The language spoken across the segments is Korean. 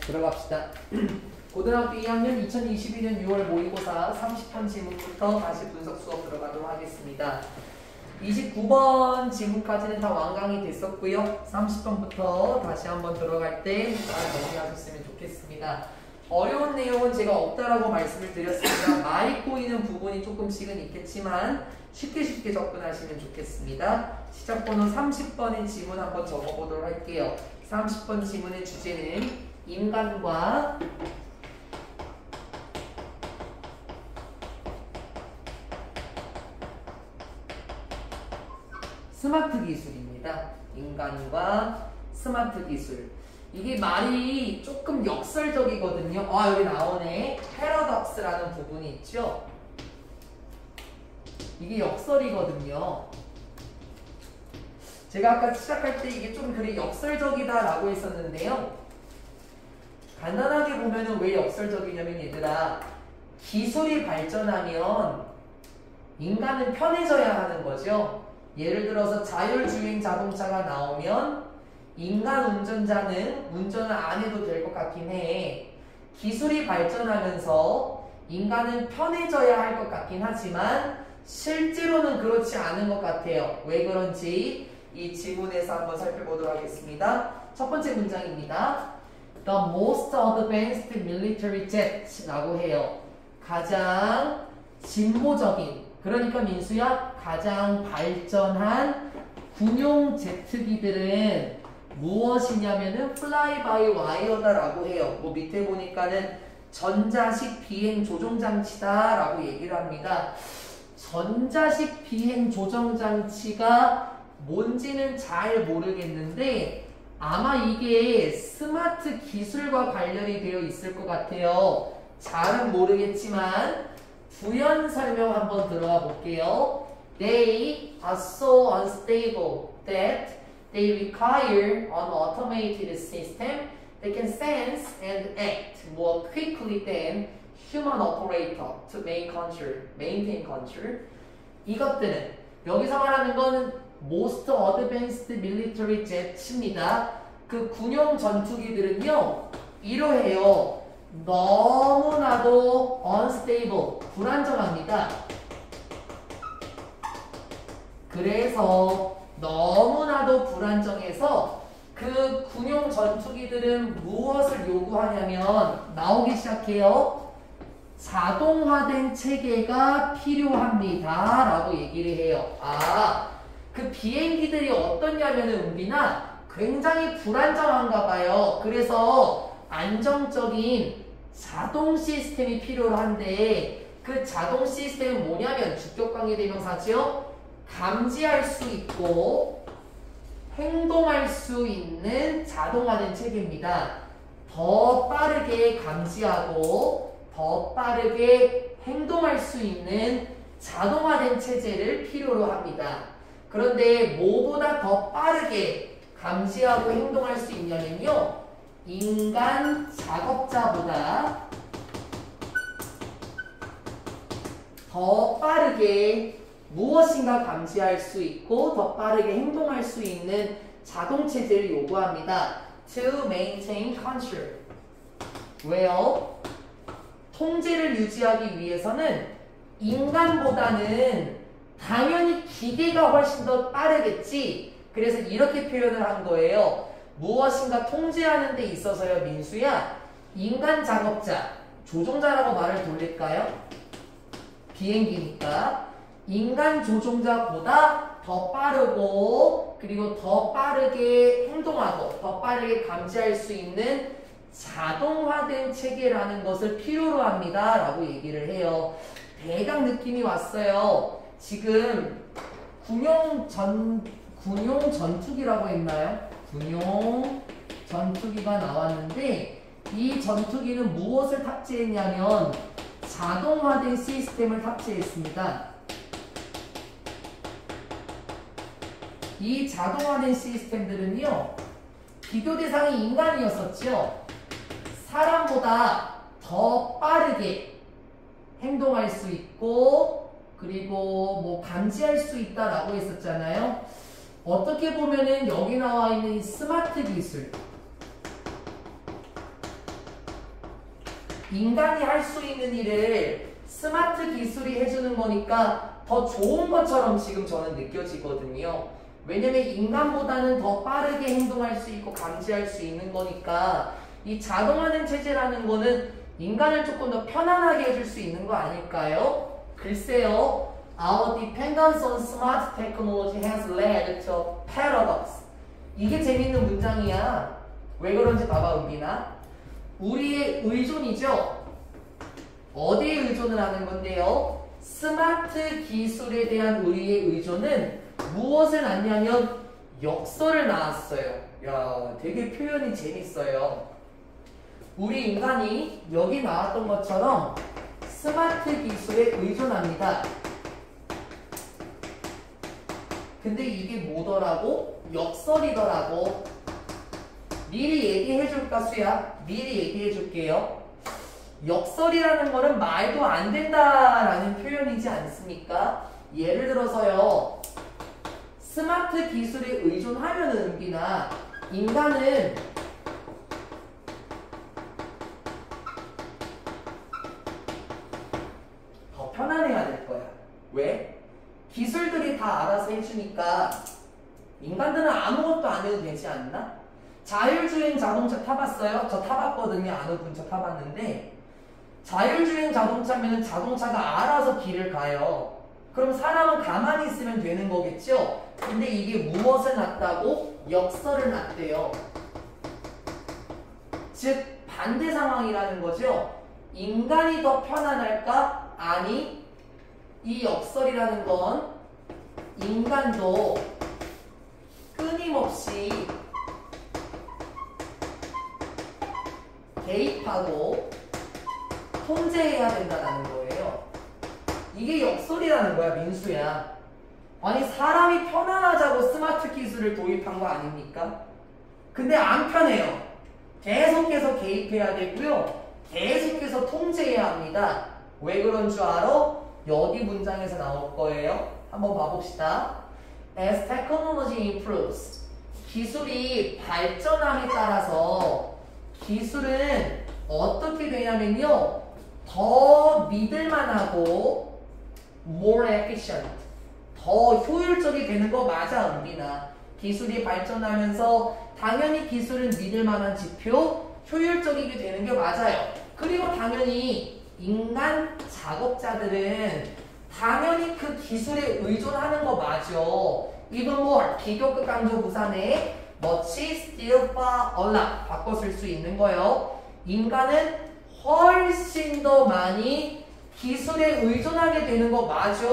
들어갑시다. 고등학교 2학년 2022년 6월 모의고사 30번 지문부터 다시 분석 수업 들어가도록 하겠습니다. 29번 지문까지는 다 완강이 됐었고요. 30번부터 다시 한번 들어갈 때 잘 정리하셨으면 좋겠습니다. 어려운 내용은 제가 없다라고 말씀을 드렸습니다. 말이 꼬이는 부분이 조금씩은 있겠지만 쉽게 접근하시면 좋겠습니다. 시작번호 30번의 지문 한번 적어보도록 할게요. 30번 지문의 주제는 인간과 스마트 기술입니다. 인간과 스마트 기술. 이게 말이 조금 역설적이거든요. 여기 나오네. 패러독스라는 부분이 있죠. 이게 역설이거든요. 제가 아까 시작할 때 이게 좀 그래 역설적이다라고 했었는데요. 간단하게 보면은 왜 역설적이냐면 얘들아, 기술이 발전하면 인간은 편해져야 하는 거죠. 예를 들어서 자율주행 자동차가 나오면 인간 운전자는 운전을 안 해도 될 것 같긴 해. 기술이 발전하면서 인간은 편해져야 할 것 같긴 하지만 실제로는 그렇지 않은 것 같아요. 왜 그런지 이 지문에서 한번 살펴보도록 하겠습니다. 첫 번째 문장입니다. The most advanced military jet라고 해요. 가장 진보적인, 그러니까 민수야 가장 발전한 군용 제트기들은 무엇이냐면은 fly by wire다라고 해요. 뭐 밑에 보니까는 전자식 비행 조종 장치다라고 얘기를 합니다. 전자식 비행 조종 장치가 뭔지는 잘 모르겠는데 아마 이게 스마트 기술과 관련이 되어 있을 것 같아요. 잘은 모르겠지만 부연 설명 한번 들어가 볼게요. They are so unstable that they require an automated system that can sense and act more quickly than human operator to maintain control. 이것들은 여기서 말하는 건 most advanced military jets입니다. 그 군용 전투기들은요 이러해요. 너무나도 unstable, 불안정합니다. 그래서 너무나도 불안정해서 그 군용 전투기들은 무엇을 요구하냐면 나오기 시작해요. 자동화된 체계가 필요합니다 라고 얘기를 해요. 그 비행기들이 어떠냐면은 은빈아 굉장히 불안정한가 봐요. 그래서 안정적인 자동 시스템이 필요한데 그 자동 시스템은 뭐냐면 주격관계 대명사죠. 감지할 수 있고 행동할 수 있는 자동화된 체계입니다. 더 빠르게 감지하고 더 빠르게 행동할 수 있는 자동화된 체제를 필요로 합니다. 그런데 뭐보다 더 빠르게 감지하고 행동할 수 있냐면요. 인간 작업자보다 더 빠르게 무엇인가 감지할 수 있고 더 빠르게 행동할 수 있는 자동체제를 요구합니다. To maintain control. 왜요? 통제를 유지하기 위해서는 인간보다는 당연히 기계가 훨씬 더 빠르겠지. 그래서 이렇게 표현을 한 거예요. 무엇인가 통제하는 데 있어서요, 민수야. 인간 작업자, 조종자라고 말을 돌릴까요? 비행기니까. 인간 조종자보다 더 빠르고 그리고 더 빠르게 행동하고 더 빠르게 감지할 수 있는 자동화된 체계라는 것을 필요로 합니다 라고 얘기를 해요. 대강 느낌이 왔어요. 지금 군용 전투기라고 했나요? 군용 전투기가 나왔는데 이 전투기는 무엇을 탑재했냐면 자동화된 시스템을 탑재했습니다. 이 자동화된 시스템들은요 비교 대상이 인간이었었죠. 사람보다 더 빠르게 행동할 수 있고 그리고 뭐 감지할 수 있다라고 했었잖아요. 어떻게 보면은 여기 나와 있는 이 스마트 기술 인간이 할 수 있는 일을 스마트 기술이 해주는 거니까 더 좋은 것처럼 지금 저는 느껴지거든요. 왜냐면 인간보다는 더 빠르게 행동할 수 있고 감지할 수 있는 거니까 이 자동화된 체제라는 거는 인간을 조금 더 편안하게 해줄 수 있는 거 아닐까요? 글쎄요. Our dependence on smart technology has led to a paradox. 이게 재밌는 문장이야. 왜 그런지 봐봐, 은빈아. 우리의 의존이죠. 어디에 의존을 하는 건데요? 스마트 기술에 대한 우리의 의존은 무엇을 낳냐면 역설을 낳았어요. 야, 되게 표현이 재밌어요. 우리 인간이 여기 나왔던 것처럼 스마트 기술에 의존합니다. 근데 이게 뭐더라고? 역설이더라고. 미리 얘기해 줄까, 수야? 미리 얘기해 줄게요. 역설이라는 거는 말도 안 된다라는 표현이지 않습니까? 예를 들어서요. 스마트 기술에 의존하면은, 은빈아, 인간은 더 편안해야 될 거야. 왜? 기술들이 다 알아서 해주니까 인간들은 아무것도 안 해도 되지 않나? 자율주행 자동차 타봤어요? 저 타봤거든요. 아는 분 저 타봤는데 자율주행 자동차면 자동차가 알아서 길을 가요. 그럼 사람은 가만히 있으면 되는 거겠죠? 근데 이게 무엇을 낳았다고? 역설을 낳았대요. 즉 반대 상황이라는 거죠. 인간이 더 편안할까? 아니, 이 역설이라는 건 인간도 끊임없이 개입하고 통제해야 된다는 거예요. 이게 역설이라는 거야, 민수야. 아니, 사람이 편안하자고 스마트 기술을 도입한 거 아닙니까? 근데 안 편해요. 계속해서 개입해야 되고요. 계속해서 통제해야 합니다. 왜 그런 줄 알아? 여기 문장에서 나올 거예요. 한번 봐봅시다. As technology improves, 기술이 발전함에 따라서 기술은 어떻게 되냐면요. 더 믿을만하고 more efficient, 더 효율적이 되는 거 맞아, 은빈아. 기술이 발전하면서 당연히 기술은 믿을만한 지표, 효율적이게 되는 게 맞아요. 그리고 당연히 인간 작업자들은 당연히 그 기술에 의존하는 거 맞아. Even more, 비교급 강조 부사네 much, still, far, a lot 바꿔 쓸 수 있는 거예요. 인간은 훨씬 더 많이 기술에 의존하게 되는 거 맞아.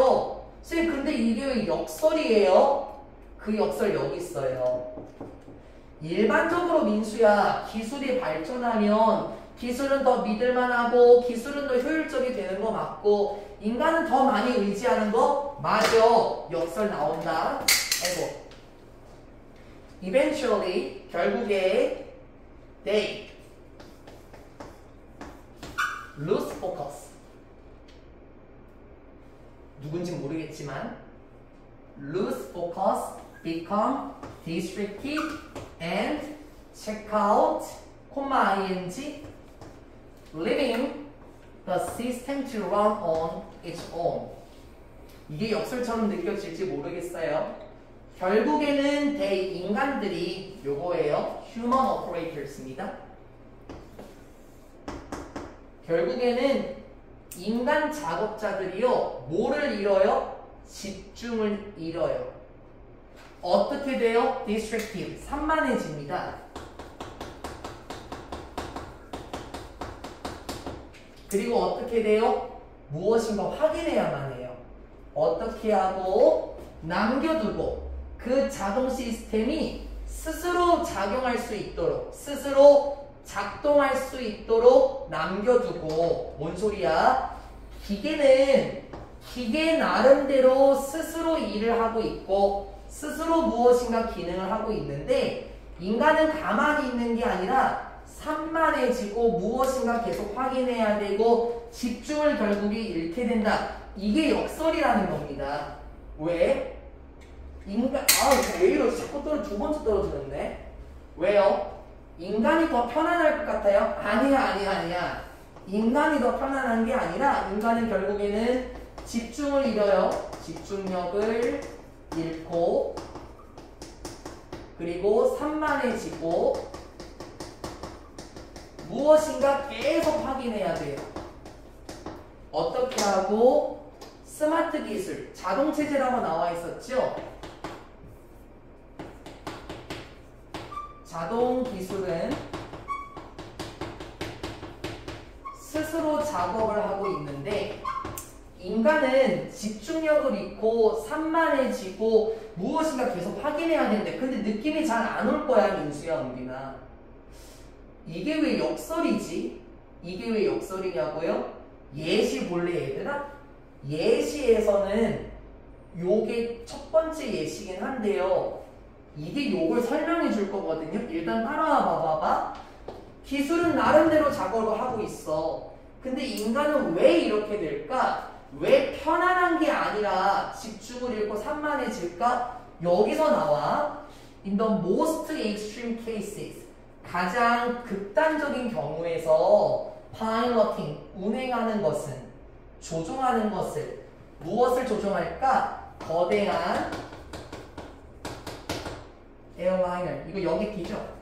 선생님, 근데 이게 왜 역설이에요? 그 역설 여기 있어요. 일반적으로 민수야, 기술이 발전하면 기술은 더 믿을만하고 기술은 더 효율적이 되는 거 맞고 인간은 더 많이 의지하는 거 맞아. 역설 나온다. 아이고. Eventually, 결국에 they lose focus. 누군지 모르겠지만 lose focus, become distracted, and check out, ing, leaving the system to run on its own. 이게 역설처럼 느껴질지 모르겠어요. 결국에는 인간들이 요거예요. human operators입니다. 결국에는 인간 작업자들이요. 뭐를 잃어요? 집중을 잃어요. 어떻게 돼요? distracted, 산만해집니다. 그리고 어떻게 돼요? 무엇인가 확인해야만 해요. 어떻게 하고 남겨두고 그 자동 시스템이 스스로 작용할 수 있도록, 스스로 작동할 수 있도록 남겨두고. 뭔 소리야? 기계는 기계 나름대로 스스로 일을 하고 있고 스스로 무엇인가 기능을 하고 있는데 인간은 가만히 있는 게 아니라 산만해지고 무엇인가 계속 확인해야 되고 집중을 결국에 잃게 된다. 이게 역설이라는 겁니다. 왜? 왜 이러지? 자꾸 두 번째 떨어뜨렸네. 왜요? 인간이 더 편안할 것 같아요? 아니야. 인간이 더 편안한 게 아니라 인간은 결국에는 집중을 잃어요. 집중력을 잃고 그리고 산만해지고 무엇인가 계속 확인해야 돼요. 어떻게 하고? 스마트 기술, 자동체제라고 나와 있었죠? 자동 기술은 스스로 작업을 하고 있는데 인간은 집중력을 잃고 산만해지고 무엇인가 계속 확인해야 되는데 근데 느낌이 잘 안 올 거야, 민수야, 은빈아. 이게 왜 역설이지? 이게 왜 역설이냐고요? 예시 볼래, 얘들아? 예시에서는 요게 첫 번째 예시긴 한데요. 이게 요걸 설명해 줄 거거든요. 일단 따라와 봐봐봐. 기술은 나름대로 작업을 하고 있어. 근데 인간은 왜 이렇게 될까? 왜 편안한 게 아니라 집중을 잃고 산만해질까? 여기서 나와. In the most extreme cases. 가장 극단적인 경우에서 piloting, 운행하는 것은, 조종하는 것을, 무엇을 조종할까? 거대한 에어라이너, 이거 여객기죠?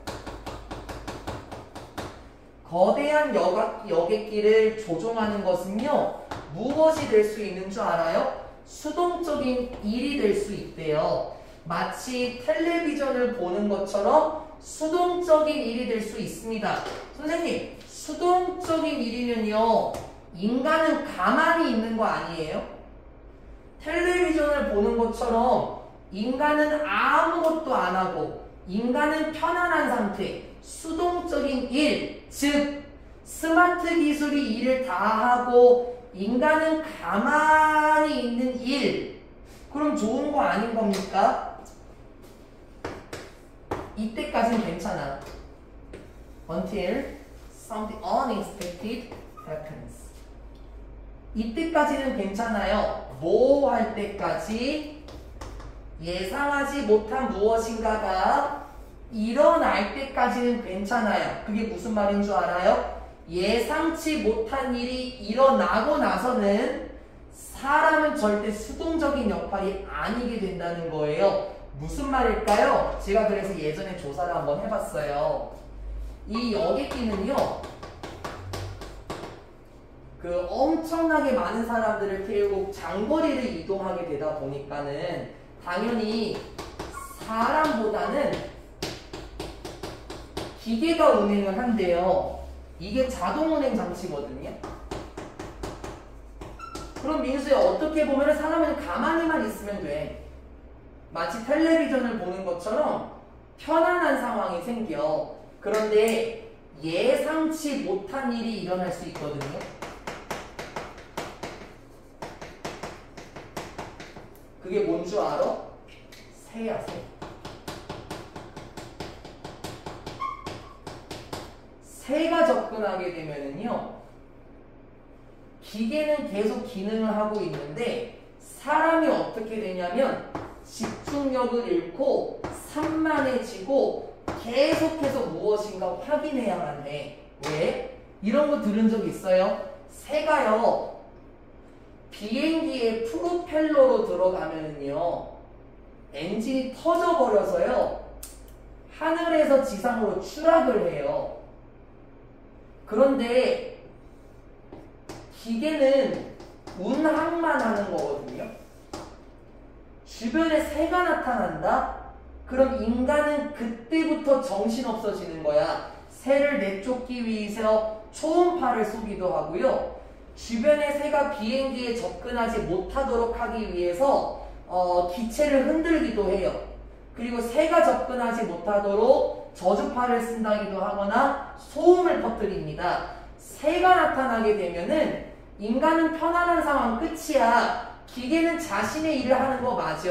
거대한 여객기를 조종하는 것은요, 무엇이 될 수 있는 줄 알아요? 수동적인 일이 될 수 있대요. 마치 텔레비전을 보는 것처럼 수동적인 일이 될 수 있습니다. 선생님, 수동적인 일이면요, 인간은 가만히 있는 거 아니에요? 텔레비전을 보는 것처럼 인간은 아무것도 안 하고 인간은 편안한 상태, 수동적인 일, 즉 스마트 기술이 일을 다 하고 인간은 가만히 있는 일, 그럼 좋은 거 아닌 겁니까? 이때까지는 괜찮아. Until something unexpected happens. 이때까지는 괜찮아요. 뭐 할 때까지? 예상하지 못한 무엇인가가 일어날 때까지는 괜찮아요. 그게 무슨 말인 줄 알아요? 예상치 못한 일이 일어나고 나서는 사람은 절대 수동적인 역할이 아니게 된다는 거예요. 무슨 말일까요? 제가 그래서 예전에 조사를 한번 해봤어요. 이 여객기는요, 그 엄청나게 많은 사람들을 태우고 장거리를 이동하게 되다 보니까는 당연히 사람보다는 기계가 운행을 한대요. 이게 자동 운행 장치거든요. 그럼 민수야, 어떻게 보면 사람은 가만히만 있으면 돼. 마치 텔레비전을 보는 것처럼 편안한 상황이 생겨. 그런데 예상치 못한 일이 일어날 수 있거든요. 그게 뭔 줄 알아? 새야, 새. 새가 접근하게 되면은요, 기계는 계속 기능을 하고 있는데 사람이 어떻게 되냐면 집중력을 잃고 산만해지고 계속해서 무엇인가 확인해야만 해. 왜? 이런 거 들은 적 있어요? 새가요, 비행기의 프로펠러로 들어가면은요, 엔진이 터져버려서요, 하늘에서 지상으로 추락을 해요. 그런데 기계는 운항만 하는 거거든요. 주변에 새가 나타난다? 그럼 인간은 그때부터 정신없어지는 거야. 새를 내쫓기 위해서 초음파를 쏘기도 하고요. 주변에 새가 비행기에 접근하지 못하도록 하기 위해서 기체를 흔들기도 해요. 그리고 새가 접근하지 못하도록 저주파를 쓴다기도 하거나 소음을 퍼뜨립니다. 새가 나타나게 되면은 인간은 편안한 상황 끝이야. 기계는 자신의 일을 하는 거 맞아.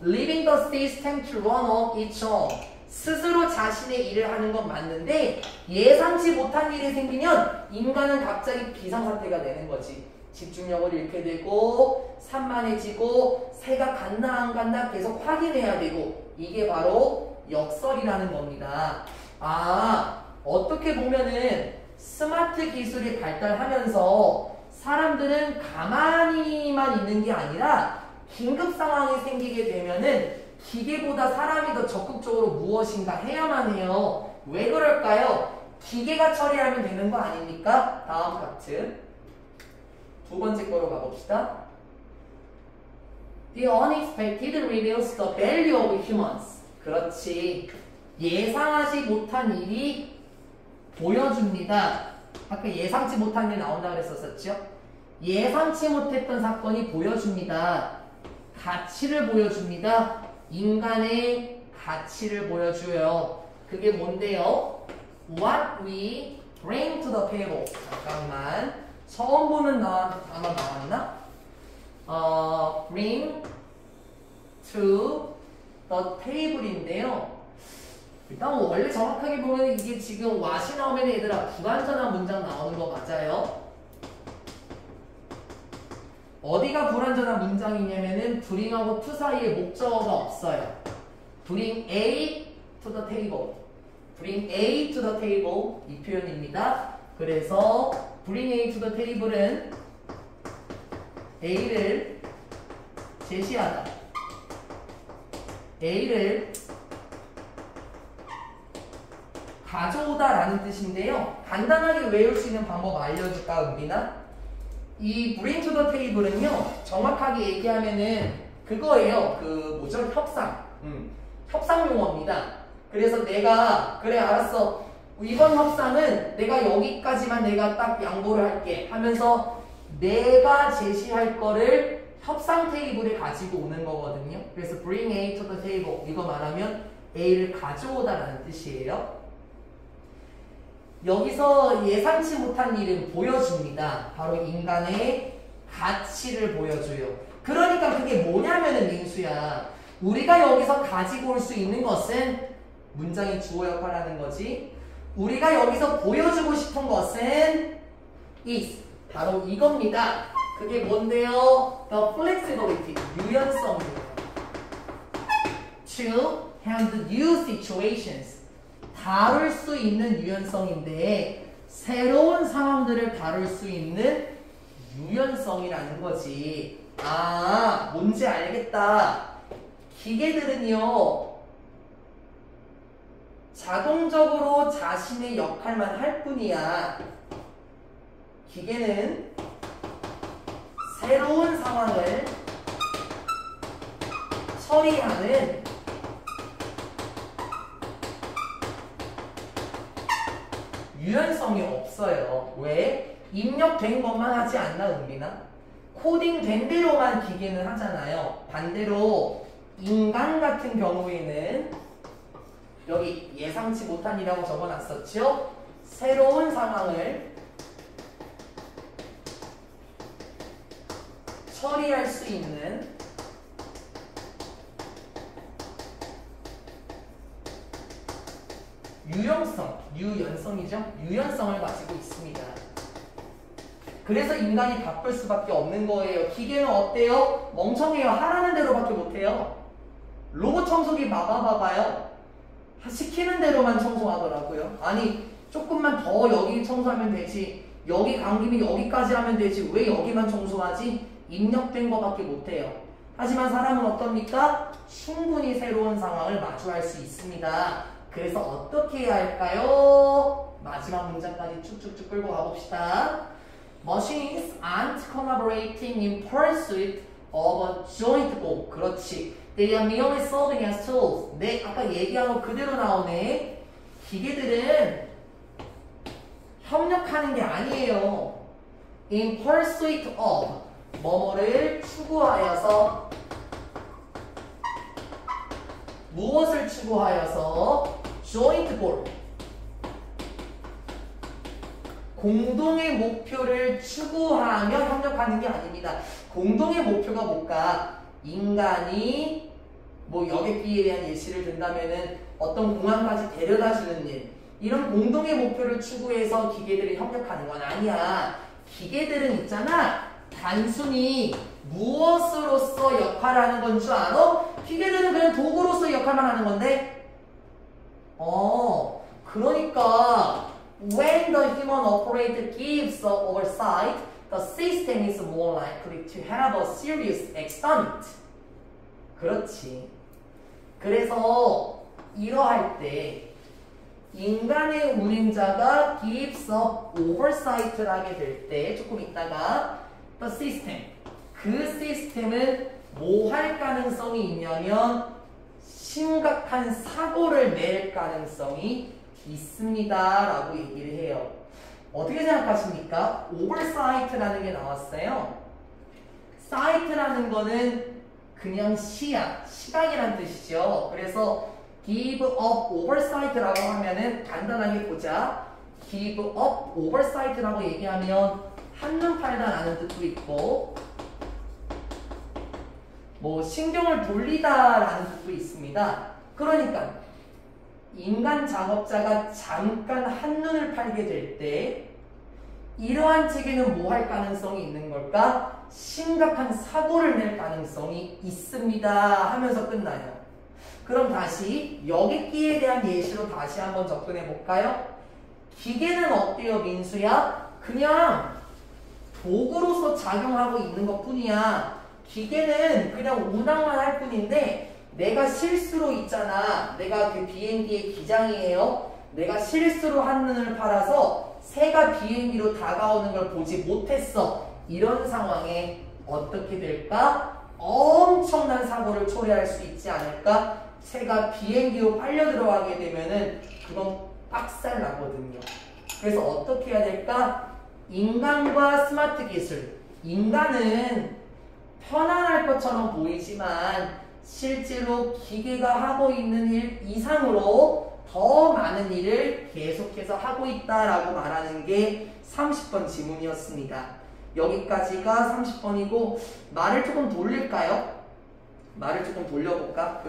Leaving the system to run on its own. 스스로 자신의 일을 하는 건 맞는데 예상치 못한 일이 생기면 인간은 갑자기 비상사태가 되는 거지. 집중력을 잃게 되고 산만해지고 새가 갔나 안 갔나 계속 확인해야 되고, 이게 바로 역설이라는 겁니다. 아, 어떻게 보면은 스마트 기술이 발달하면서 사람들은 가만히만 있는 게 아니라 긴급 상황이 생기게 되면은 기계보다 사람이 더 적극적으로 무엇인가 해야만 해요. 왜 그럴까요? 기계가 처리하면 되는 거 아닙니까? 다음 파트. 두 번째 거로 가봅시다. The unexpected reveals the value of humans. 그렇지. 예상하지 못한 일이 보여줍니다. 아까 예상치 못한 일 나온다고 그랬었죠? 예상치 못했던 사건이 보여줍니다. 가치를 보여줍니다. 인간의 가치를 보여줘요. 그게 뭔데요? What we bring to the table. 잠깐만. 처음 보는 아마 나왔나? bring to the table인데요. 일단 원래 정확하게 보면 이게 지금 what이 나오면 얘들아 불완전한 문장 나오는 거 맞아요? 어디가 불완전한 문장이냐면은 bring하고 to 사이에 목적어가 없어요. bring A to the table. bring A to the table 이 표현입니다. 그래서 bring A to the table은 A를 제시하다. A를 가져오다 라는 뜻인데요. 간단하게 외울 수 있는 방법 알려줄까, 은빈아? 이 bring to the table은요, 정확하게 얘기하면은 그거예요. 뭐죠? 협상. 협상 용어입니다. 그래서 내가, 그래, 알았어. 이번 협상은 내가 여기까지만 내가 딱 양보를 할게 하면서 내가 제시할 거를 협상 테이블에 가지고 오는 거거든요. 그래서 bring A to the table. 이거 말하면 A를 가져오다 라는 뜻이에요. 여기서 예상치 못한 일은 보여줍니다. 바로 인간의 가치를 보여줘요. 그러니까 그게 뭐냐면은 민수야. 우리가 여기서 가지고 올 수 있는 것은 문장이 주어 역할을 하는 거지. 우리가 여기서 보여주고 싶은 것은 is. 바로 이겁니다. 그게 뭔데요? The flexibility. 유연성이에요. To handle new situations. 다룰 수 있는 유연성인데 새로운 상황들을 다룰 수 있는 유연성이라는 거지. 아, 뭔지 알겠다. 기계들은요 자동적으로 자신의 역할만 할 뿐이야. 기계는 새로운 상황을 처리하는 유연성이 없어요. 왜? 입력된 것만 하지 않나, 은빈아? 코딩된 대로만 기계는 하잖아요. 반대로 인간 같은 경우에는 여기 예상치 못한 일이라고 적어놨었죠? 새로운 상황을 처리할 수 있는 유연성이죠? 유연성을 가지고 있습니다. 그래서 인간이 바쁠 수밖에 없는 거예요. 기계는 어때요? 멍청해요. 하라는 대로밖에 못해요. 로봇 청소기 봐봐요. 시키는 대로만 청소하더라고요. 아니 조금만 더 여기 청소하면 되지. 여기 간 김에 여기까지 하면 되지. 왜 여기만 청소하지? 입력된 거밖에 못해요. 하지만 사람은 어떻습니까? 충분히 새로운 상황을 마주할 수 있습니다. 그래서 어떻게 해야 할까요? 마지막 문장까지 쭉쭉쭉 끌고 가봅시다. Machines aren't collaborating in pursuit of a joint goal. 그렇지. They are merely serving as tools. 네, 아까 얘기한 거 그대로 나오네. 기계들은 협력하는 게 아니에요. In pursuit of 뭐뭐를 추구하여서 무엇을 추구하여서 joint goal 공동의 목표를 추구하며 협력하는 게 아닙니다. 공동의 목표가 뭘까? 인간이 뭐 여객기에 대한 예시를 든다면은 어떤 공항까지 데려다 주는 일, 이런 공동의 목표를 추구해서 기계들이 협력하는 건 아니야. 기계들은 있잖아, 단순히 무엇으로서 역할을 하는 건 줄 알아? 기계들은 그냥 도구로서 역할만 하는 건데, 그러니까 When the human operator gives the oversight, the system is more likely to have a serious accident. 그렇지. 그래서 이러할 때 인간의 운행자가 gives up oversight를 하게 될 때 조금 있다가 the system, 그 시스템은 뭐 할 가능성이 있냐면 심각한 사고를 낼 가능성이 있습니다 라고 얘기를 해요. 어떻게 생각하십니까? oversight라는 게 나왔어요. sight라는 거는 그냥 시각이란 뜻이죠. 그래서 give up oversight라고 하면은 간단하게 보자. give up oversight라고 얘기하면 한눈 팔다라는 뜻도 있고 뭐 신경을 돌리다라는 뜻도 있습니다. 그러니까 인간 작업자가 잠깐 한눈을 팔게 될 때 이러한 체계는 뭐 할 가능성이 있는 걸까? 심각한 사고를 낼 가능성이 있습니다 하면서 끝나요. 그럼 다시 여객기에 대한 예시로 다시 한번 접근해 볼까요? 기계는 어때요, 민수야? 그냥 도구로서 작용하고 있는 것 뿐이야. 기계는 그냥 운항만 할 뿐인데 내가 실수로 있잖아. 내가 그 비행기의 기장이에요. 내가 실수로 한눈을 팔아서 새가 비행기로 다가오는 걸 보지 못했어. 이런 상황에 어떻게 될까? 엄청난 사고를 초래할 수 있지 않을까? 새가 비행기로 빨려 들어가게 되면은 그건 빡살 나거든요. 그래서 어떻게 해야 될까? 인간과 스마트 기술. 인간은 편안할 것처럼 보이지만 실제로 기계가 하고 있는 일 이상으로 더 많은 일을 계속해서 하고 있다라고 말하는 게 30번 지문이었습니다. 여기까지가 30번이고 말을 조금 돌릴까요? 말을 조금 돌려볼까?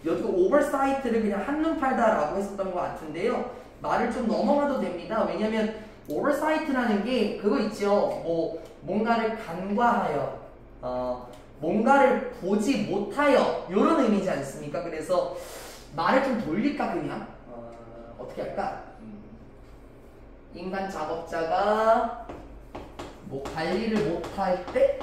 여기 오버사이트를 그냥 한눈 팔다라고 했었던 것 같은데요. 말을 좀 넘어가도 됩니다. 왜냐면 오버사이트라는 게 그거 있죠. 뭐 뭔가를 간과하여 뭔가를 보지 못하여 이런 의미지 않습니까? 그래서 말을 좀 돌릴까 그냥? 어떻게 할까? 인간 작업자가 뭐 관리를 못할 때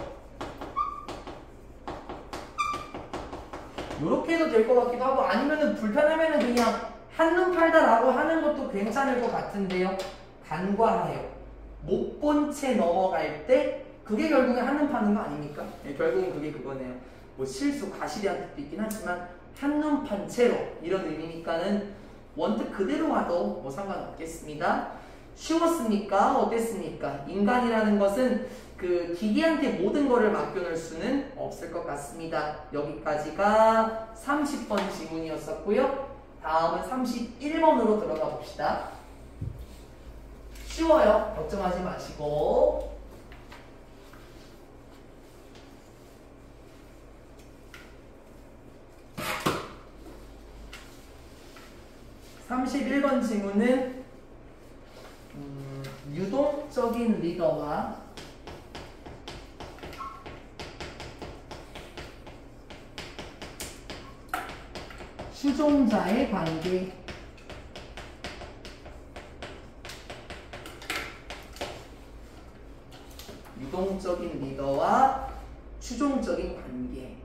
요렇게 해도 될 것 같기도 하고 아니면은 불편하면은 그냥 한눈 팔다라고 하는 것도 괜찮을 것 같은데요. 간과하여 못 본 채 넘어갈 때 그게 결국에 한눈 파는 거 아닙니까? 네, 결국은 그게 그거네요. 뭐 실수, 과실이란 뜻도 있긴 하지만 한눈 판 채로 이런 의미니까는 원뜻 그대로 와도 뭐 상관없겠습니다. 쉬웠습니까? 어땠습니까? 인간이라는 것은 그 기계한테 모든 거를 맡겨놓을 수는 없을 것 같습니다. 여기까지가 30번 지문이었었고요. 다음은 31번으로 들어가 봅시다. 쉬워요. 걱정하지 마시고. 31번 질문은 유동적인 리더와 추종자의 관계. 유동적인 리더와 추종적인 관계.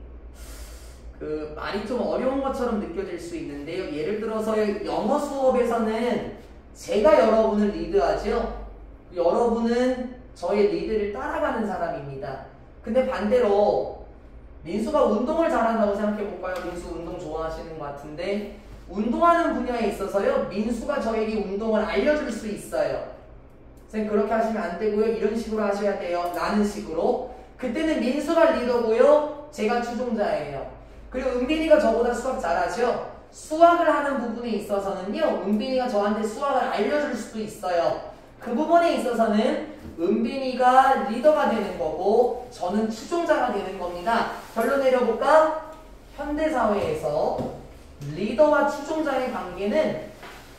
그 말이 좀 어려운 것처럼 느껴질 수 있는데요. 예를 들어서 영어 수업에서는 제가 여러분을 리드하죠. 여러분은 저의 리드를 따라가는 사람입니다. 근데 반대로 민수가 운동을 잘한다고 생각해 볼까요? 민수 운동 좋아하시는 것 같은데 운동하는 분야에 있어서요. 민수가 저에게 운동을 알려줄 수 있어요. 선생님 그렇게 하시면 안 되고요. 이런 식으로 하셔야 돼요. 라는 식으로. 그때는 민수가 리더고요. 제가 추종자예요. 그리고 은빈이가 저보다 수학 잘하죠? 수학을 하는 부분에 있어서는요. 은빈이가 저한테 수학을 알려줄 수도 있어요. 그 부분에 있어서는 은빈이가 리더가 되는 거고 저는 추종자가 되는 겁니다. 결론 내려볼까? 현대사회에서 리더와 추종자의 관계는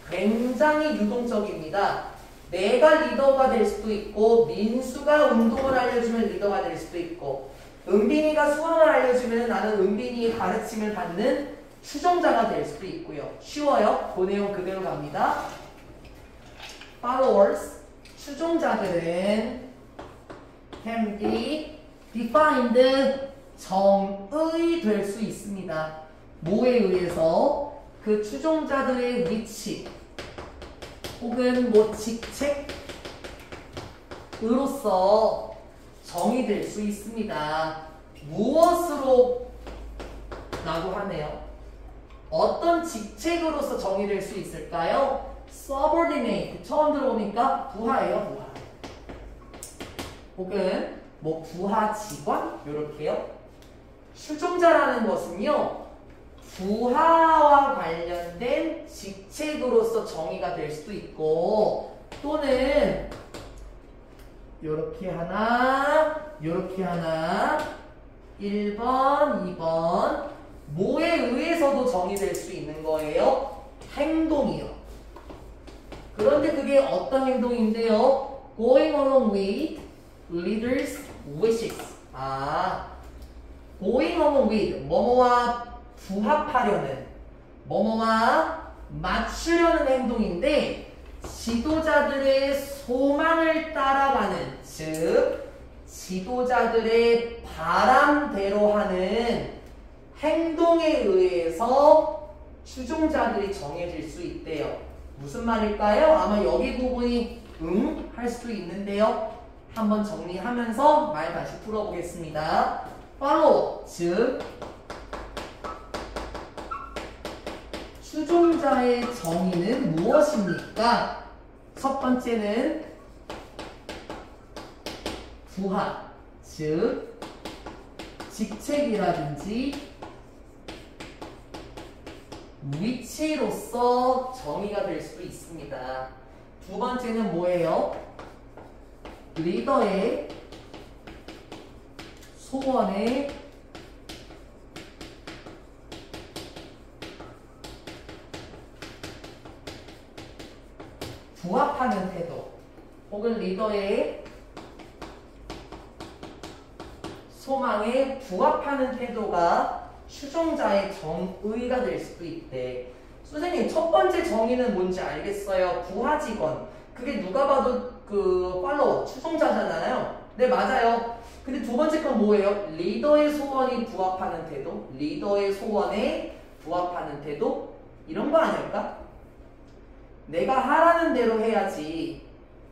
굉장히 유동적입니다. 내가 리더가 될 수도 있고 민수가 운동을 알려주면 리더가 될 수도 있고 은빈이가 수학을 알려주면 나는 은빈이의 가르침을 받는 추종자가 될 수도 있고요. 쉬워요. 그 내용 그대로 갑니다. followers, 추종자들은 can be defined, 정의 될 수 있습니다. 뭐에 의해서? 그 추종자들의 위치 혹은 뭐 직책으로서 정의될 수 있습니다. 무엇으로? 라고 하네요. 어떤 직책으로서 정의될 수 있을까요? subordinate. 처음 들어보니까 부하예요, 부하. 혹은 뭐 부하 직원? 요렇게요. 추종자라는 것은요, 부하와 관련된 직책으로서 정의가 될 수도 있고, 또는 요렇게 하나, 요렇게 하나, 1번, 2번, 뭐에 의해서도 정의될 수 있는 거예요? 행동이요. 그런데 그게 어떤 행동인데요? Going along with leaders' wishes. Going along with, 뭐뭐와 부합하려는, 뭐뭐와 맞추려는 행동인데, 지도자들의 소망을 따라가는, 즉 지도자들의 바람대로 하는 행동에 의해서 추종자들이 정해질 수 있대요. 무슨 말일까요? 아마 여기 부분이 할 수도 있는데요. 한번 정리하면서 말 다시 풀어보겠습니다. follow, 즉 추종자의 정의는 무엇입니까? 첫 번째는 부하, 즉 직책이라든지 위치로서 정의가 될 수도 있습니다. 두 번째는 뭐예요? 리더의 소원에 부합하는 태도, 혹은 리더의 소망에 부합하는 태도가 추종자의 정의가 될 수도 있대. 선생님, 첫 번째 정의는 뭔지 알겠어요. 부하 직원. 그게 누가 봐도 그 팔로워, 추종자잖아요. 네, 맞아요. 근데 두 번째 건 뭐예요? 리더의 소원이 부합하는 태도, 리더의 소원에 부합하는 태도, 이런 거 아닐까? 내가 하라는 대로 해야지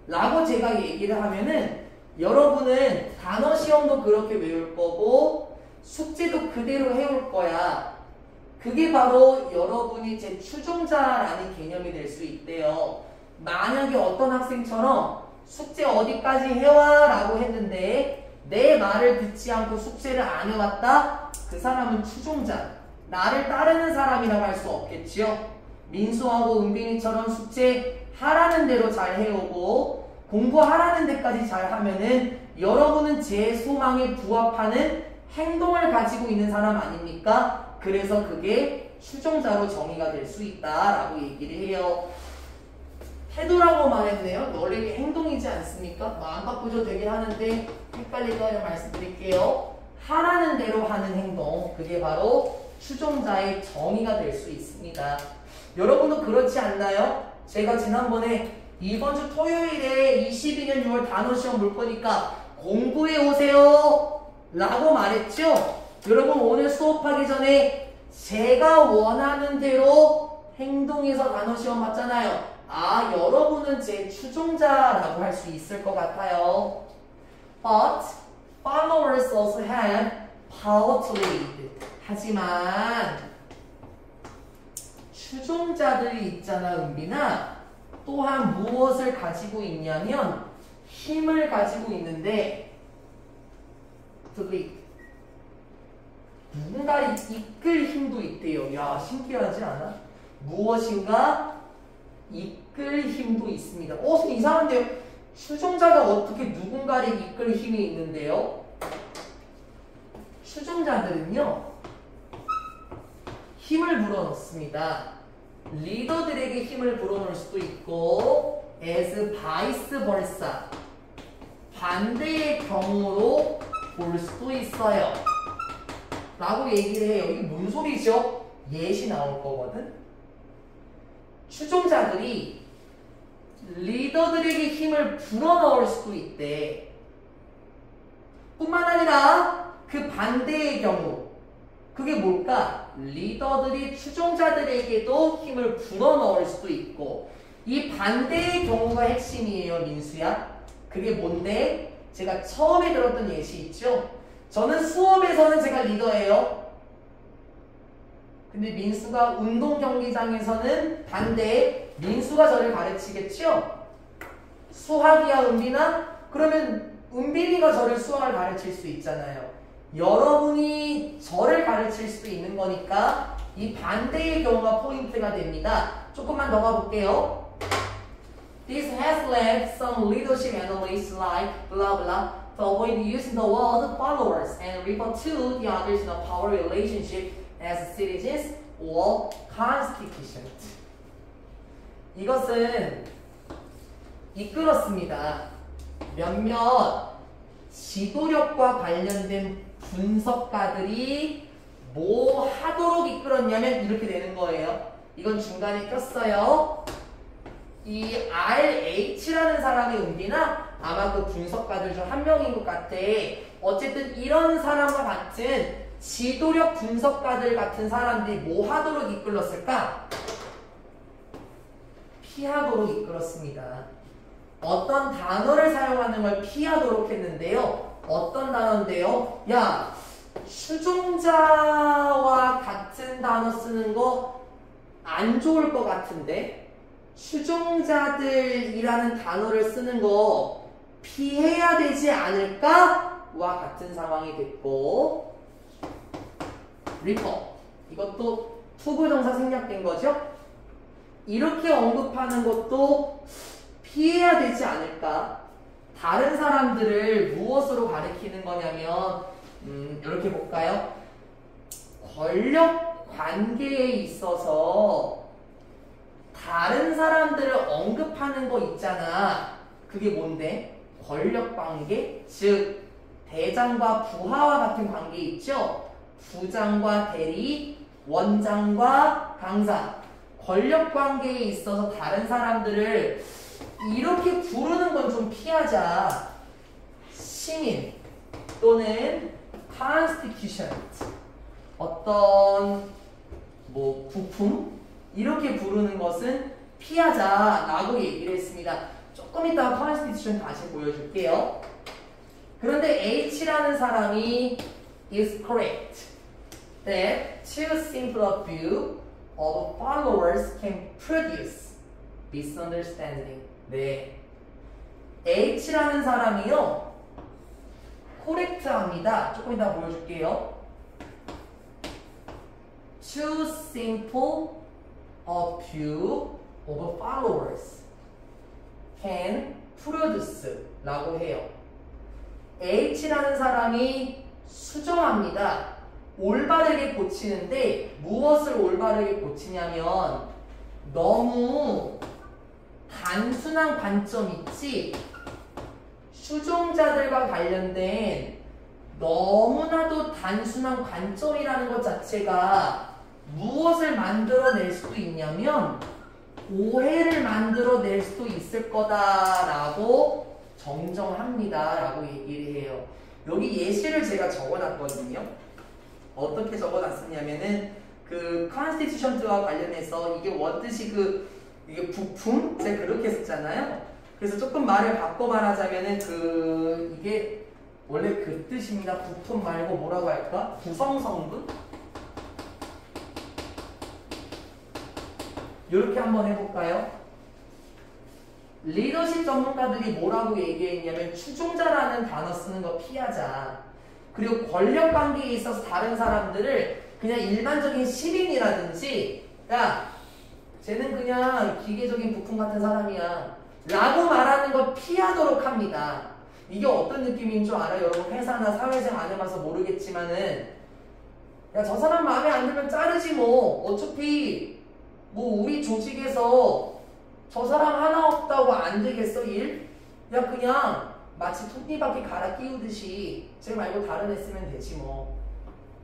라고 제가 얘기를 하면은 여러분은 단어 시험도 그렇게 외울 거고 숙제도 그대로 해올 거야. 그게 바로 여러분이 제 추종자라는 개념이 될 수 있대요. 만약에 어떤 학생처럼 숙제 어디까지 해와 라고 했는데 내 말을 듣지 않고 숙제를 안 해왔다? 그 사람은 추종자. 나를 따르는 사람이라고 할 수 없겠지요. 민수하고 은빈이처럼 숙제 하라는 대로 잘 해오고 공부하라는 데까지 잘 하면은 여러분은 제 소망에 부합하는 행동을 가지고 있는 사람 아닙니까? 그래서 그게 추종자로 정의가 될 수 있다라고 얘기를 해요. 태도라고 말했네요. 원래 이게 행동이지 않습니까? 마음 바꾸셔도 되긴 하는데 헷갈릴까요? 말씀드릴게요. 하라는 대로 하는 행동, 그게 바로 추종자의 정의가 될 수 있습니다. 여러분도 그렇지 않나요? 제가 지난번에 이번 주 토요일에 22년 6월 단어 시험 볼 거니까 공부해 오세요 라고 말했죠? 여러분 오늘 수업하기 전에 제가 원하는 대로 행동해서 단어 시험 봤잖아요. 여러분은 제 추종자라고 할 수 있을 것 같아요. But followers also have power to lead. 하지만 추종자들이 있잖아, 은빈아. 또한 무엇을 가지고 있냐면 힘을 가지고 있는데 to lead. 누군가를 이끌 힘도 있대요. 야, 신기하지 않아? 무엇인가 이끌 힘도 있습니다. 좀 이상한데요? 추종자가 어떻게 누군가를 이끌 힘이 있는데요? 추종자들은요, 힘을 불어넣습니다. 리더들에게 힘을 불어넣을 수도 있고, as vice versa. 반대의 경우로 볼 수도 있어요. 라고 얘기를 해요. 이게 뭔 소리죠? 예시 나올 거거든? 추종자들이 리더들에게 힘을 불어넣을 수도 있대. 뿐만 아니라 그 반대의 경우, 그게 뭘까? 리더들이 추종자들에게도 힘을 불어넣을 수도 있고, 이 반대의 경우가 핵심이에요, 민수야. 그게 뭔데? 제가 처음에 들었던 예시 있죠? 저는 수업에서는 제가 리더예요. 근데 민수가 운동 경기장에서는 반대에 민수가 저를 가르치겠죠? 수학이야, 은빈아? 그러면 은빈이가 저를 수학을 가르칠 수 있잖아요. 여러분이 저를 가르칠 수도 있는 거니까 이 반대의 경우가 포인트가 됩니다. 조금만 더 가볼게요. This has led some leadership analysts like blah blah to avoid using the word followers and refer to the others in a power relationship as citizens or constituent. 이것은 이끌었습니다. 몇몇 지도력과 관련된 분석가들이 뭐 하도록 이끌었냐면 이렇게 되는 거예요. 이건 중간에 꼈어요. 이 RH라는 사람의 은비나 아마 그 분석가들 중 한 명인 것 같아. 어쨌든 이런 사람과 같은 지도력 분석가들 같은 사람들이 뭐 하도록 이끌었을까? 피하도록 이끌었습니다. 어떤 단어를 사용하는 걸 피하도록 했는데요. 어떤 단어인데요? 야, 추종자와 같은 단어 쓰는 거 안 좋을 것 같은데? 추종자들이라는 단어를 쓰는 거 피해야 되지 않을까? 와 같은 상황이 됐고, 리퍼, 이것도 투부정사 생략된 거죠? 이렇게 언급하는 것도 피해야 되지 않을까? 다른 사람들을 무엇으로 가리키는 거냐면 이렇게 볼까요? 권력 관계에 있어서 다른 사람들을 언급하는 거 있잖아. 그게 뭔데? 권력 관계? 즉 대장과 부하와 같은 관계 있죠? 부장과 대리, 원장과 강사. 권력 관계에 있어서 다른 사람들을 이렇게 부르는 건 좀 피하자. 시민 또는 constituent, 어떤 뭐 부품 이렇게 부르는 것은 피하자라고 얘기를 했습니다. 조금 이따가 constitution 다시 보여줄게요. 그런데 H라는 사람이 is correct that too simple a view of followers can produce misunderstanding. 네, H라는 사람이요 코렉트합니다. 조금 이따 보여줄게요. Too simple a view of followers can produce 라고 해요. H라는 사람이 수정합니다. 올바르게 고치는데 무엇을 올바르게 고치냐면 너무 단순한 관점 있지? 추종자들과 관련된 너무나도 단순한 관점이라는 것 자체가 무엇을 만들어낼 수도 있냐면 오해를 만들어낼 수도 있을 거다라고 정정합니다 라고 얘기를 해요. 여기 예시를 제가 적어놨거든요. 어떻게 적어놨었냐면은 그 constitution와 관련해서 이게 원뜻이 이게 부품? 제가 그렇게 했었잖아요. 그래서 조금 말을 바꿔 말하자면은 이게 원래 그 뜻입니다. 부품 말고 뭐라고 할까? 구성성분? 이렇게 한번 해볼까요? 리더십 전문가들이 뭐라고 얘기했냐면 추종자라는 단어 쓰는 거 피하자. 그리고 권력 관계에 있어서 다른 사람들을 그냥 일반적인 시민이라든지 야, 쟤는 그냥 기계적인 부품 같은 사람이야 라고 말하는 걸 피하도록 합니다. 이게 어떤 느낌인 줄 알아요? 여러분 회사나 사회생 안 해봐서 모르겠지만은 야, 저 사람 마음에 안 들면 자르지 뭐. 어차피 뭐 우리 조직에서 저 사람 하나 없다고 안 되겠어 일? 야 그냥 마치 톱니바퀴 갈아 끼우듯이 쟤 말고 다른 애 쓰면 되지 뭐.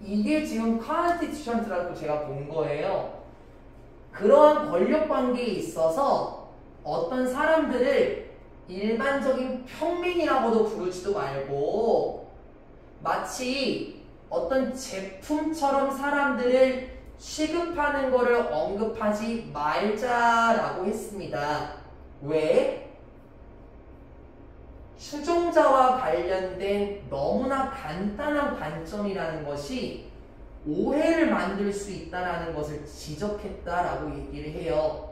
이게 지금 constitution라고 제가 본 거예요. 그러한 권력 관계에 있어서 어떤 사람들을 일반적인 평민이라고도 부르지도 말고 마치 어떤 제품처럼 사람들을 취급하는 거를 언급하지 말자라고 했습니다. 왜? 추종자와 관련된 너무나 간단한 관점이라는 것이 오해를 만들 수 있다는 것을 지적했다라고 얘기를 해요.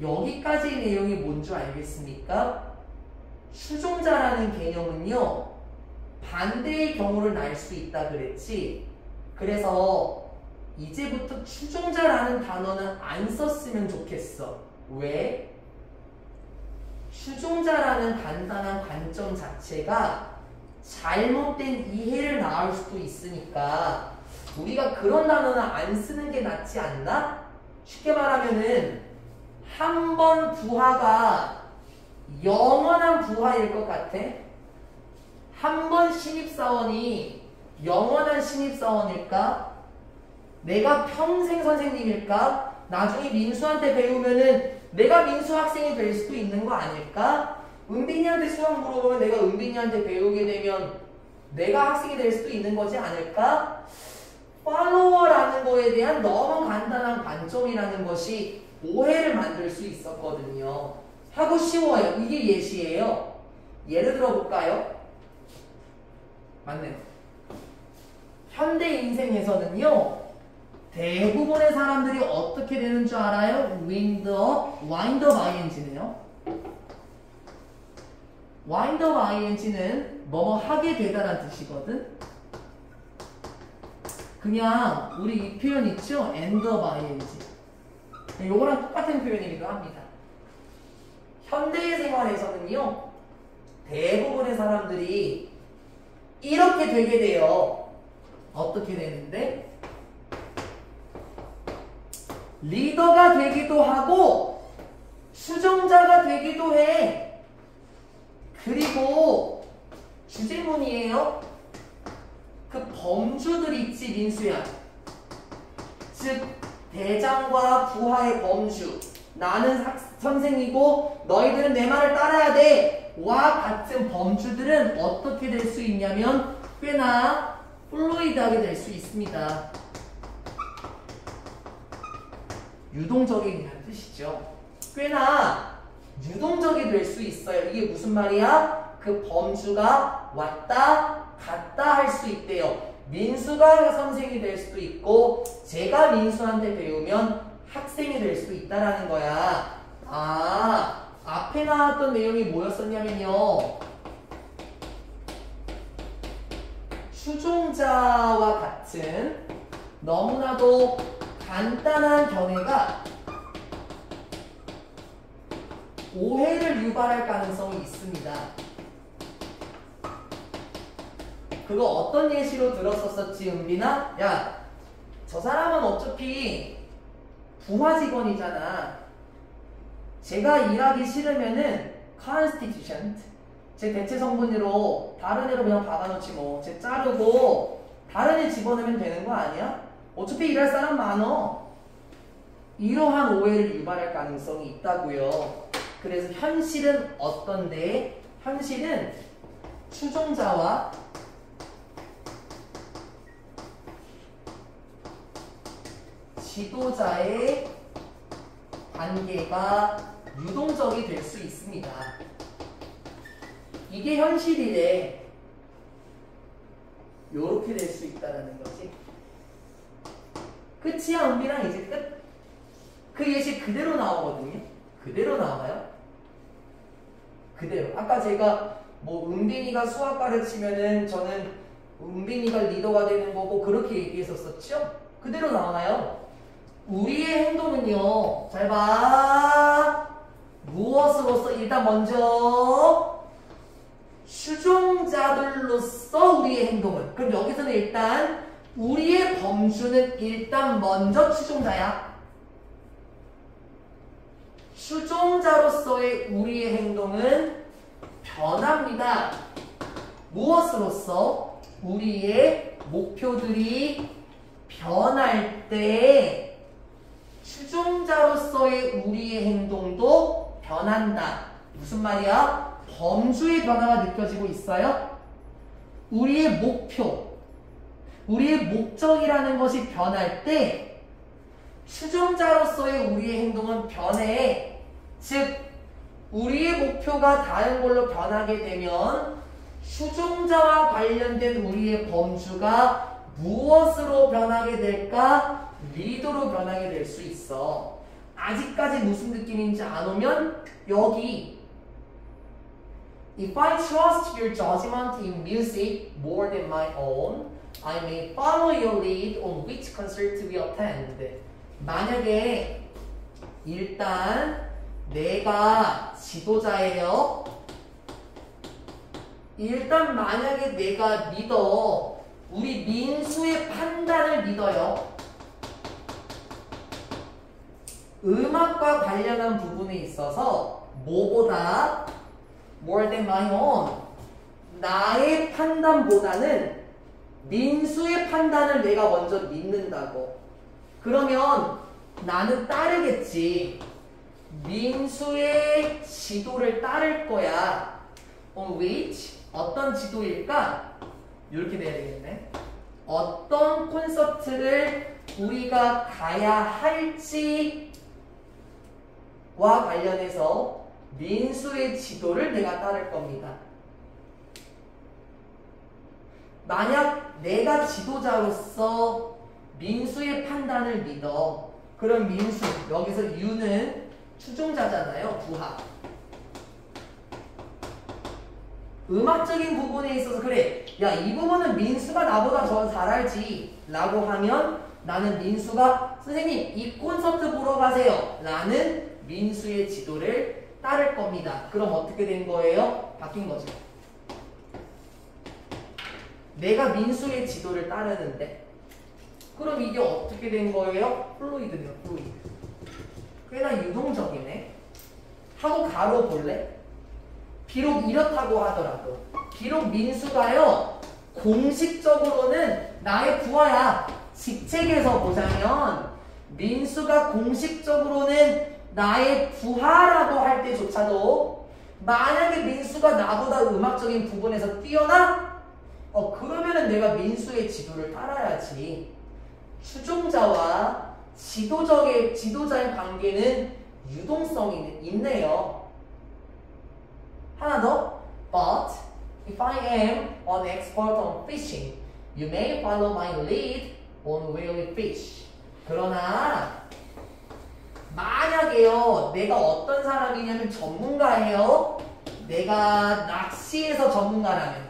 여기까지의 내용이 뭔지 알겠습니까? 추종자라는 개념은요, 반대의 경우를 날 수 있다 그랬지. 그래서 이제부터 추종자라는 단어는 안 썼으면 좋겠어. 왜? 추종자라는 간단한 관점 자체가 잘못된 이해를 낳을 수도 있으니까 우리가 그런 단어는 안 쓰는 게 낫지 않나? 쉽게 말하면은 한 번 부하가 영원한 부하일 것 같아? 한 번 신입사원이 영원한 신입사원일까? 내가 평생 선생님일까? 나중에 민수한테 배우면은 내가 민수 학생이 될 수도 있는 거 아닐까? 은빈이한테 수학 물어보면 내가 은빈이한테 배우게 되면 내가 학생이 될 수도 있는 거지 않을까? 팔로워라는 거에 대한 너무 간단한 관점이라는 것이 오해를 만들 수 있었거든요. 하고 쉬워요. 이게 예시예요. 예를 들어 볼까요? 맞네요. 현대 인생에서는요, 대부분의 사람들이 어떻게 되는 줄 알아요? wind up ing네요. wind up ing는 뭐뭐 하게 되다라는 뜻이거든. 그냥 우리 이 표현 있죠? end up ing. 요거랑 똑같은 표현이기도 합니다. 현대의 생활에서는요, 대부분의 사람들이 이렇게 되게 돼요. 어떻게 되는데? 리더가 되기도 하고 추종자가 되기도 해. 그리고 주제문이에요. 그 범주들 있지, 민수야. 즉 대장과 부하의 범주, 나는 선생이고 너희들은 내 말을 따라야 돼 와 같은 범주들은 어떻게 될 수 있냐면 꽤나 플루이드하게 될 수 있습니다. 유동적인이라는 뜻이죠. 꽤나 유동적이 될 수 있어요. 이게 무슨 말이야? 그 범주가 왔다 갔다 할 수 있대요. 민수가 선생이 될 수도 있고 제가 민수한테 배우면 학생이 될 수도 있다라는 거야. 아, 앞에 나왔던 내용이 뭐였었냐면요, 추종자와 같은 너무나도 간단한 견해가 오해를 유발할 가능성이 있습니다. 그거 어떤 예시로 들었었지, 은빈아? 야, 저 사람은 어차피 부하 직원이잖아. 제가 일하기 싫으면은 constituent, 제 대체 성분으로 다른 애로 그냥 박아놓지 뭐. 쟤 자르고 다른 애 집어넣으면 되는 거 아니야? 어차피 일할 사람 많어. 이러한 오해를 유발할 가능성이 있다고요. 그래서 현실은 어떤데? 현실은 추종자와 지도자의 관계가 유동적이 될 수 있습니다. 이게 현실이래. 요렇게 될 수 있다는 거지. 끝이야, 은비랑 이제 끝. 그 예시 그대로 나오거든요. 그대로 나와요. 그대로. 아까 제가 뭐 은빈이가 수학 가르치면은 저는 은빈이가 리더가 되는 거고 그렇게 얘기했었었죠? 그대로 나와요. 우리의 행동은요, 잘 봐. 무엇으로서? 일단 먼저 추종자들로서 우리의 행동은. 그럼 여기서는 일단 우리의 범주는 일단 먼저 추종자야. 추종자로서의 우리의 행동은 변합니다. 무엇으로서? 우리의 목표들이 변할 때 추종자로서의 우리의 행동도 변한다. 무슨 말이야? 범주의 변화가 느껴지고 있어요? 우리의 목표, 우리의 목적이라는 것이 변할 때 추종자로서의 우리의 행동은 변해. 즉 우리의 목표가 다른 걸로 변하게 되면 추종자와 관련된 우리의 범주가 무엇으로 변하게 될까? 리더로 변하게 될 수 있어. 아직까지 무슨 느낌인지 안 오면 여기 If I trust your judgment in music more than my own, I may follow your lead on which concert we attend. 만약에 일단 내가 지도자예요. 일단 만약에 내가 믿어. 우리 민수의 판단을 믿어요. 음악과 관련한 부분에 있어서 뭐보다 more than my own 나의 판단보다는 민수의 판단을 내가 먼저 믿는다고. 그러면 나는 따르겠지. 민수의 지도를 따를 거야. On which 어떤 지도일까? 이렇게 돼야 되겠네. 어떤 콘서트를 우리가 가야 할지와 관련해서 민수의 지도를 내가 따를 겁니다. 만약 내가 지도자로서 민수의 판단을 믿어. 그럼 민수, 여기서 유는 추종자잖아요. 부하. 음악적인 부분에 있어서 그래. 야, 이 부분은 민수가 나보다 더 잘 알지. 라고 하면 나는 민수가 선생님 이 콘서트 보러 가세요. 라는 민수의 지도를 따를 겁니다. 그럼 어떻게 된 거예요? 바뀐 거죠. 내가 민수의 지도를 따르는데 그럼 이게 어떻게 된 거예요? 플루이드네요. 플루이드. 꽤나 유동적이네. 하고 가로 볼래? 비록 이렇다고 하더라도 비록 민수가요 공식적으로는 나의 부하야. 직책에서 보자면 민수가 공식적으로는 나의 부하라고 할 때조차도 만약에 민수가 나보다 음악적인 부분에서 뛰어나? 그러면은 내가 민수의 지도를 따라야지. 추종자와 지도자의 관계는 유동성이 있네요. 하나 더. But if I am an expert on fishing, you may follow my lead on where we fish. 그러나 만약에요, 내가 어떤 사람이냐면 전문가예요. 내가 낚시에서 전문가라면.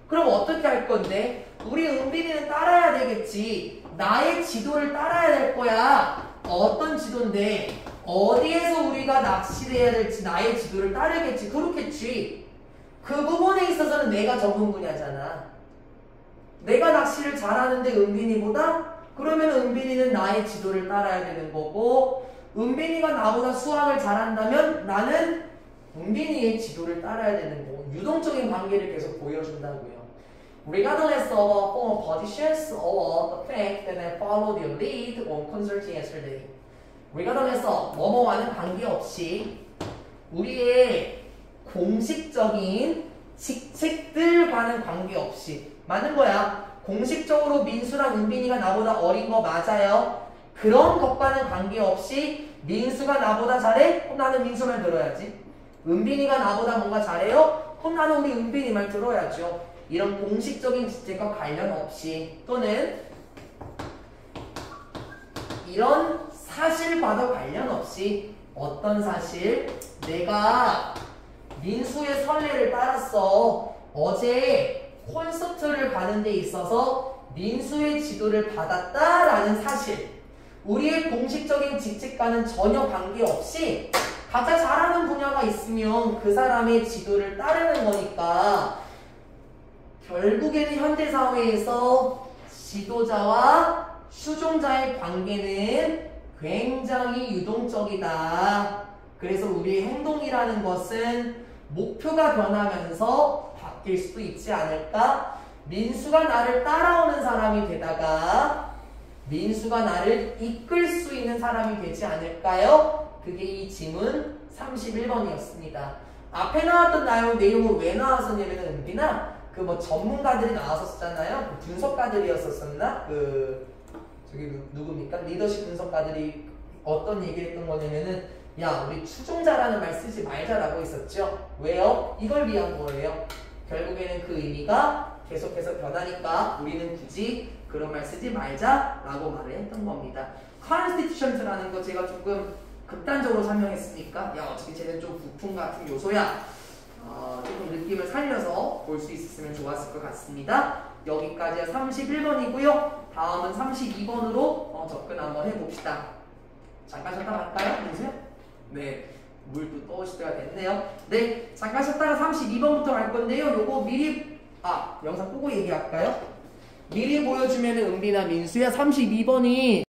그럼 어떻게 할 건데? 우리 은빈이는 따라야 되겠지. 나의 지도를 따라야 될 거야. 어떤 지도인데? 어디에서 우리가 낚시를 해야 될지 나의 지도를 따르겠지. 그렇겠지. 그 부분에 있어서는 내가 전문 분야잖아. 내가 낚시를 잘하는데 은빈이보다? 그러면 은빈이는 나의 지도를 따라야 되는 거고, 은빈이가 나보다 수학을 잘한다면 나는 은빈이의 지도를 따라야 되는 거고, 유동적인 관계를 계속 보여준다고요. Regardless of our former positions or the fact that I followed your lead on concert yesterday. Regardless of 뭐뭐와는 관계없이 우리의 공식적인 직책들과는 관계없이 맞는 거야. 공식적으로 민수랑 은빈이가 나보다 어린 거 맞아요. 그런 것과는 관계없이 민수가 나보다 잘해? 그럼 나는 민수 말 들어야지. 은빈이가 나보다 뭔가 잘해요? 그럼 나는 우리 은빈이 말 들어야죠. 이런 공식적인 직책과 관련 없이 또는 이런 사실과도 관련 없이 어떤 사실? 내가 민수의 선례를 따랐어. 어제 콘서트를 가는 데 있어서 민수의 지도를 받았다라는 사실. 우리의 공식적인 직책과는 전혀 관계없이 각자 잘하는 분야가 있으면 그 사람의 지도를 따르는 거니까 결국에는 현대사회에서 지도자와 추종자의 관계는 굉장히 유동적이다. 그래서 우리의 행동이라는 것은 목표가 변하면서 바뀔 수도 있지 않을까? 민수가 나를 따라오는 사람이 되다가 민수가 나를 이끌 수 있는 사람이 되지 않을까요? 그게 이 지문 31번이었습니다. 앞에 나왔던 내용은 왜 나왔었냐면은 은빈아 그 뭐 전문가들이 나왔었잖아요. 그 분석가들이었었나? 저기 누굽니까? 리더십 분석가들이 어떤 얘기를 했던 거냐면은 야 우리 추종자라는 말 쓰지 말자라고 했었죠. 왜요? 이걸 위한 거예요. 결국에는 그 의미가 계속해서 변하니까 우리는 굳이 그런 말 쓰지 말자라고 말을 했던 겁니다. constitution라는 거 제가 조금 극단적으로 설명했으니까 야 어차피 쟤는 좀 부품 같은 요소야. 조금 느낌을 살려서 볼 수 있었으면 좋았을 것 같습니다. 여기까지가 31번이고요. 다음은 32번으로 접근 한번 해봅시다. 잠깐 쉬었다 갈까요? 민수야? 네. 물도 떠오실 때가 됐네요. 네. 잠깐 쉬었다가 32번부터 갈 건데요. 요거 미리 영상 끄고 얘기할까요? 미리 보여주면 은빈아 민수야 32번이